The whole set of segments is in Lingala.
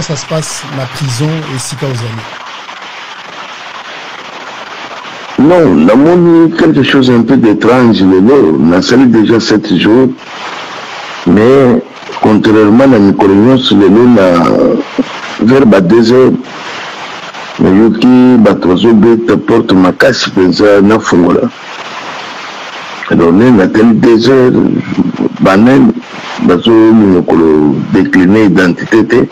ça se passe la prison et Sika Ozali? Non, la monnaie, quelque chose un peu d'étrange. On a sali déjà 7 jours, mais contrairement à Nicolaion, sur le lot, vers 2 heures, Yoki, Batrozo, porte ma casse, pensa, na fongola. Alors, on a tel 2 heures, banane, bazo, nous décliner identité,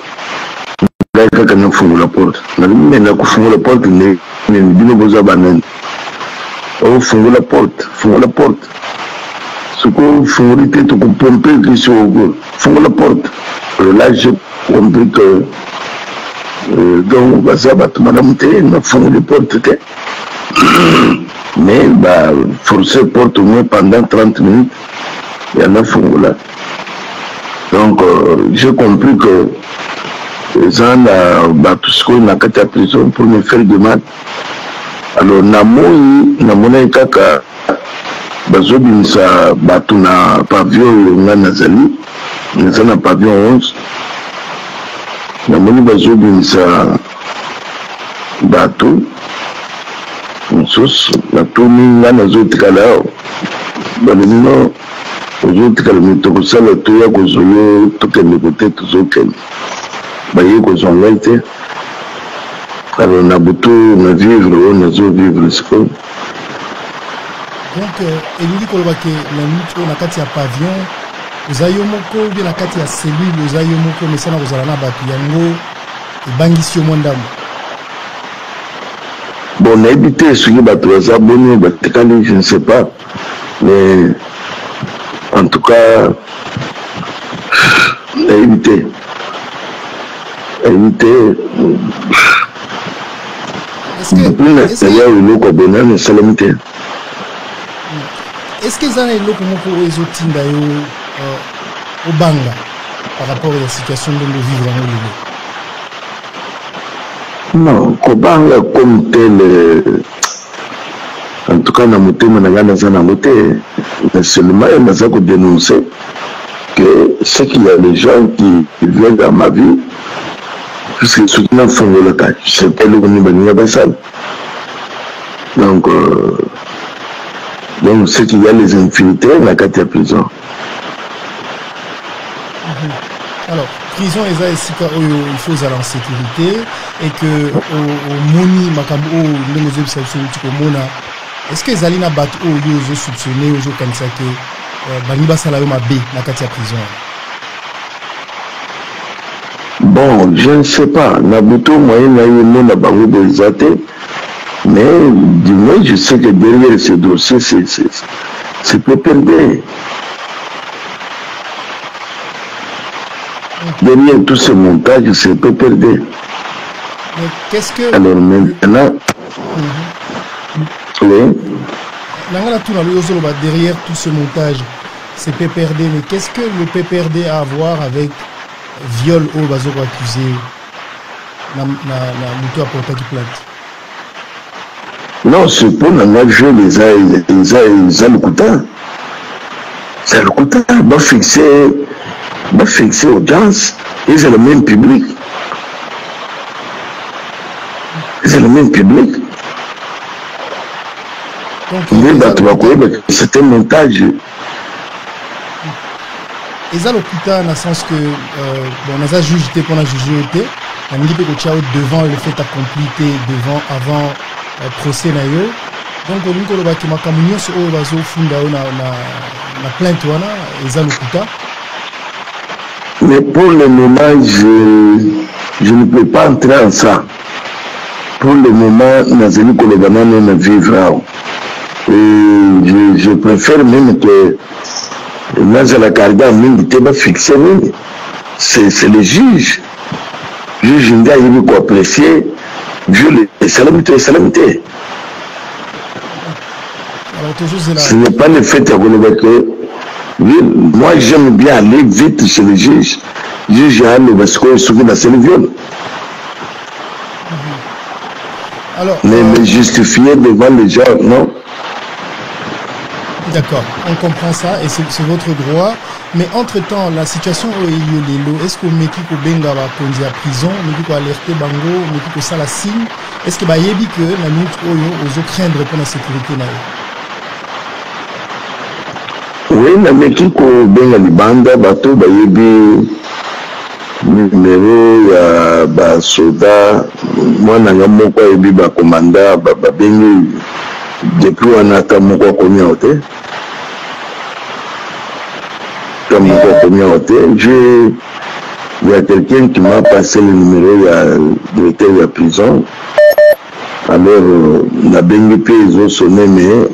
kaka na fongola porte. Mais na fongola porte, ne bino boza banane. Oh, fongola porte. Ce qu'on fongola tête, qu'on pompe, qui sont au goût. Fongola porte. Là, j'ai compris que donc, ça va tout madame, on a fongola porte. Mais, forcer porte au moins pendant 30 minutes, il y en a fongola. Donc, j'ai compris que les gens, tout ce qu'on a qu'à la prison pour me faire du mal. Alors, namoni kaka bazobimisa bato na pavillon nga nazali naza na pavillon 11 namoni bazobimisa bato mosusu natuni nga nazotikala awa balomino ozotikala mitokosala toya kozolo tokende kote tozokende baye kozwa ngai te. Alors, on a beaucoup de vivre, on a vivre ce qu'on. Donc, il dit que la nuit, on a quatre pavillon, vous avez moko, bien la quatre cellule, vous avez moko, mais ça n'a pas la batuyango, et bangisi au monde. Bon, on a évité ce qui va être abonné, je ne sais pas, mais en tout cas, on a évité. Est-ce que ça est là pour les autres au Banga par rapport à la situation de nos vivres en Olobo? Non, Kobanga comme tel, en tout cas, dans mais seulement il m'a dénoncé que ce qu'il y a des gens qui viennent dans ma vie. Puisque souvent font le local, je ne sais pas le niveau. Donc c'est qu'il y a les infiltrés dans la carte prison. Alors, prison est ici il faut aller en sécurité et que au Moni Makambo les mona est-ce que Zalina bat aux soupçonnés aux comme ça que Baniba Salayoma B la carte prison? Bon, je ne sais pas. Nabuto, moi, il y a eu le nom de Bézaté. Mais, du moins, je sais que derrière ce dossier, c'est PPRD. Derrière tout ce montage, c'est PPRD. Mais qu'est-ce que... Alors, maintenant... Oui. Derrière tout ce montage, c'est PPRD. Mais qu'est-ce que le PPRD a à voir avec viol au bazo accusé na muto apporta qui plainte? Non, c'est pour la jeu les alukouta. C'est alukouta, va fixer audience, et c'est le même public. C'est le même public. C'est un montage. Et ça, dans le sens que, on a jugé qu'on a jugé, on a dit que devant le fait accompli, avant procès. Donc, on a dit que ma sur la plainte, et ça, mais pour le moment, je ne peux pas entrer en ça. Pour le moment, je préfère même que la carrière est fixée. C'est le juge. Le juge il apprécier vu les salamités. Ce n'est pas le fait que moi j'aime bien aller vite chez le juge. Le juge a le parce qu'il est dans le viol. Mais me justifier devant les gens, non. D'accord, on comprend ça et c'est votre droit. Mais entre-temps, la situation où il y a les lots, est-ce que Meki ko benga va conduire à prison, Meki ko alerter bango, Meki ko ça la signe, est-ce que ba yebi que la minute oyo ozo craindre pour la sécurité na yo? Oui, na Meki ko benga libanda bato ba yebi numéro ya ba soda mwana nga moko yebi ba commanda ba bengi depuis wana ata moko akomi awa te. Il y a quelqu'un qui m'a passé le numéro du directeur de la prison. Alors, la BNP, ils ont sonné, mais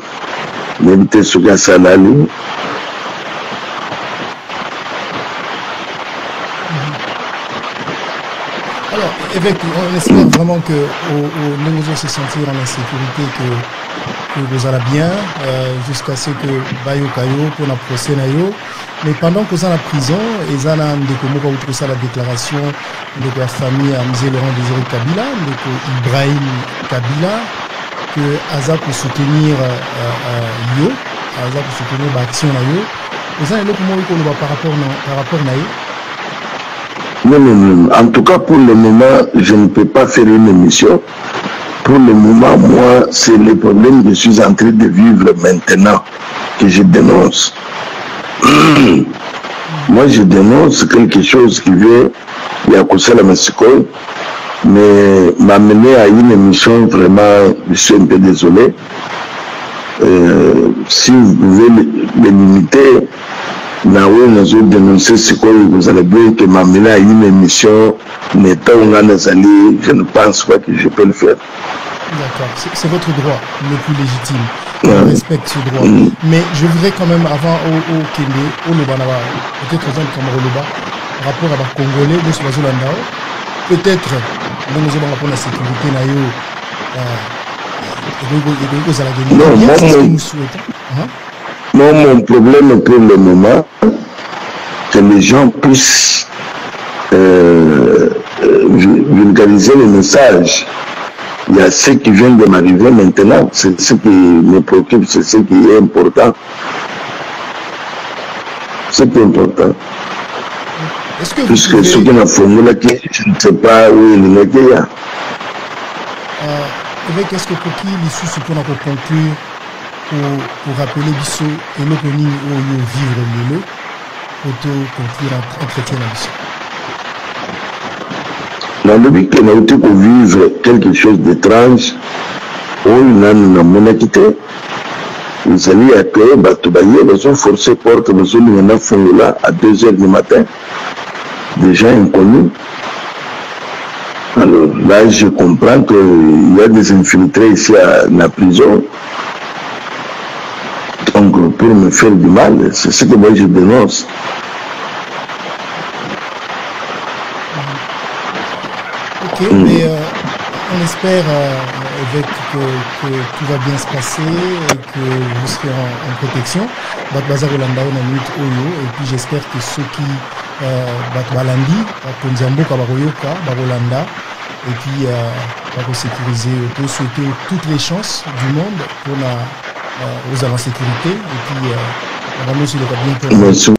n'évitez ce gars salali. Alors, évêque, on espère vraiment que nous allons se sentir en insécurité, que vous allez bien, jusqu'à ce que Bayo Kayo, pour la procès Nayo. Mais pendant que vous êtes en prison, ils ont ça la déclaration de la famille à M. Laurent Désiré Kabila, de Ibrahim Kabila, que Aza pour soutenir Yo, Aza pour soutenir l'action Nayo. Vous avez comment par rapport à Nayo? Non. En tout cas, pour le moment, je ne peux pas faire une émission. Pour le moment, moi, c'est le problème que je suis en train de vivre maintenant que je dénonce. Moi, je dénonce quelque chose qui vient de la Mexico, mais m'amener à une émission, vraiment, je suis un peu désolé. Si vous pouvez me limiter, dénoncer ce que vous allez bien que m'amener à une émission, je ne pense pas que je peux le faire. D'accord, c'est votre droit le plus légitime. Je respecte ce droit. Mais je voudrais quand même, avant au Kende, au Lobanaba, peut-être aux gens comme Roloba, rapport à la Congolais, de ce peut-être, nous avons rapport à la sécurité, non, mon problème pour le moment, que les gens puissent vulgariser le message. Il y a ce qui vient de m'arriver maintenant, c'est ce qui me préoccupe, c'est ce qui est important. C'est important. Puisque ce qui m'a formulé, je ne sais pas où il est. Est-ce que pour qui l'issue se peut conclure pour rappeler Bissot et l'opinion où il vivre le lot pour conclure un entretien à Bissot? Dans le but qu'on a été pour vivre quelque chose d'étrange, on a mon quitté. Ils allaient accueillir Batoubaye, ils ont forcé porte, ils ont fait là à 2h du matin, des gens inconnus. Alors là, je comprends qu'il y a des infiltrés ici à la prison. Donc, pour me faire du mal, c'est ce que moi je dénonce. Ok, mais on espère que tout va bien se passer et que vous serez en protection. Et puis j'espère que ceux qui Balandi, Konzambo, Kabaroyoka, Barolanda, et puis pour sécuriser, pour souhaiter toutes les chances du monde pour aux sécurité. Et puis on va nous le bien.